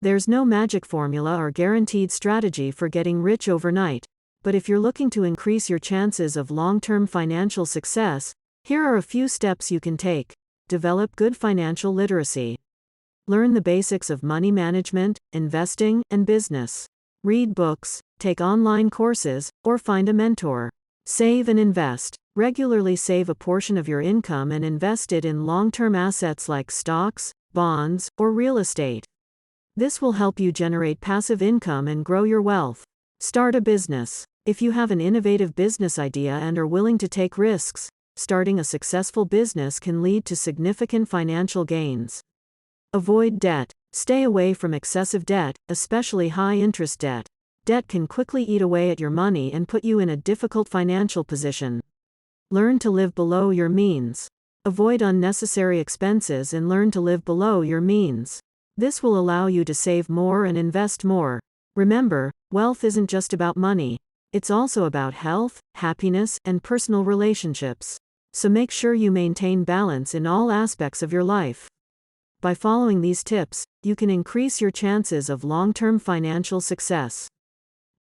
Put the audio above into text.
There's no magic formula or guaranteed strategy for getting rich overnight, but if you're looking to increase your chances of long-term financial success, here are a few steps you can take. Develop good financial literacy. Learn the basics of money management, investing, and business. Read books, take online courses, or find a mentor. Save and invest. Regularly save a portion of your income and invest it in long-term assets like stocks, bonds, or real estate. This will help you generate passive income and grow your wealth. Start a business. If you have an innovative business idea and are willing to take risks, starting a successful business can lead to significant financial gains. Avoid debt. Stay away from excessive debt, especially high-interest debt. Debt can quickly eat away at your money and put you in a difficult financial position. Learn to live below your means. Avoid unnecessary expenses and learn to live below your means. This will allow you to save more and invest more. Remember, wealth isn't just about money. It's also about health, happiness, and personal relationships. So make sure you maintain balance in all aspects of your life. By following these tips, you can increase your chances of long-term financial success.